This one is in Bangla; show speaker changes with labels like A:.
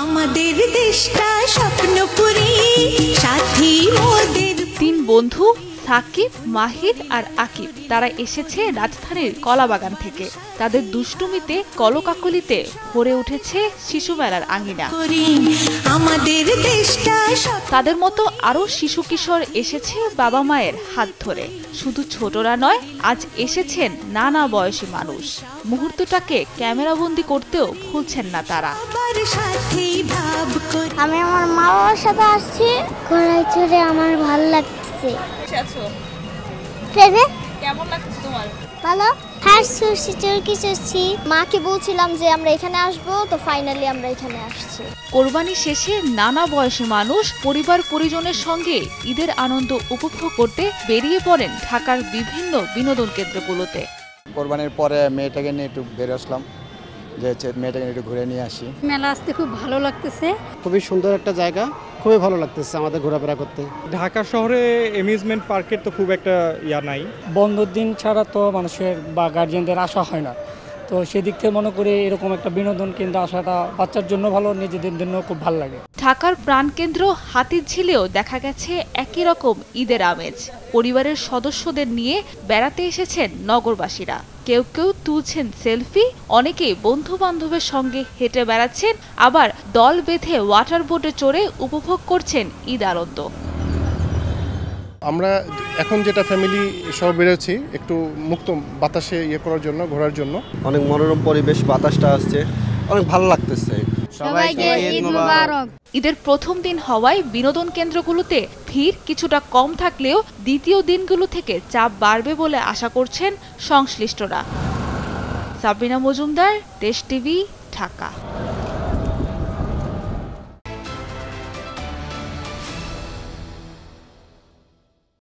A: আমাদের দেশটা স্বপ্নপুরী, সাথী মোদের।
B: তিন বন্ধু সাকিব, মাহির আর আকিব তারা এসেছে রাজধানীর কলাবাগান থেকে। তাদের দুষ্টুমিতে কলকাকলিতে ভরে উঠেছে শিশু মেলার আঙিনা।
A: আমাদের দেশটা
B: তাদের মতো আরো শিশু কিশোর এসেছে বাবা মায়ের হাত ধরে। শুধু ছোটরা নয়, আজ এসেছেন নানা বয়সী মানুষ। মুহূর্তটাকে ক্যামেরাবন্দি করতেও ভুলছেন না তারা।
C: আমি আমার মা বাবার সাথে আসছি, ঘোড়ায় চড়ে আমার ভালো লাগছে।
B: কেমন লাগছে তোমার?
C: ভালো। মাকে বলছিলাম যে আমরা এখানে আসবো, তো ফাইনালি আমরা এখানে আসছি।
B: কোরবানি শেষে নানা বয়সী মানুষ পরিবার পরিজনের সঙ্গে ঈদের আনন্দ উপভোগ করতে বেরিয়ে পড়েন ঢাকার বিভিন্ন বিনোদন কেন্দ্রগুলোতে।
D: কোরবানির পরে মেয়েটাকে নিয়ে একটু বের আসলাম, যে মেয়েটাকে একটু ঘুরে নিয়ে আসি।
E: মেলা আসতে খুব ভালো লাগতেছে।
F: খুবই সুন্দর একটা জায়গা, খুবই ভালো লাগতেছে আমাদের ঘোরাফেরা করতে।
G: ঢাকা শহরে অ্যামিউজমেন্ট পার্কের তো খুব একটা নাই।
H: বন্ধের দিন ছাড়া তো মানুষের বা গার্জিয়ানদের আসা হয় না, তো সেদিক থেকে মনে করি এরকম একটা বিনোদন কেন্দ্র আসাটা বাচ্চার জন্য ভালো, নিজেদের জন্য খুব ভালো লাগে।
B: ঢাকার প্রাণকেন্দ্র হাতিরঝিলেও দেখা গেছে একই রকম ঈদের আমেজ। পরিবারের সদস্যদের নিয়ে বেড়াতে এসেছেন নগরবাসীরা। কেউ কেউ তুলছেন সেলফি, অনেকেই বন্ধু বান্ধবের সঙ্গে হেঁটে বেড়াচ্ছেন, আবার দল বেঁধে ওয়াটার বোটে চড়ে উপভোগ করছেন ঈদ আনন্দ।
I: আমরা এখন যেটা ফ্যামিলি সহ বেরোচ্ছি একটু মুক্ত বাতাসে করার জন্য, ঘোরার জন্য।
F: অনেক মনোরম পরিবেশ, বাতাসটা আসছে, অনেক ভালো লাগতেছে।
C: সবাইকে ঈদ মোবারক।
B: ঈদের প্রথম দিন হওয়ায় বিনোদন কেন্দ্রগুলোতে ভিড় কিছুটা কম থাকলেও দ্বিতীয় দিনগুলো থেকে চাপ বাড়বে বলে আশা করছেন সংশ্লিষ্টরা। সাবিনা মজুমদার, দেশ টিভি, ঢাকা।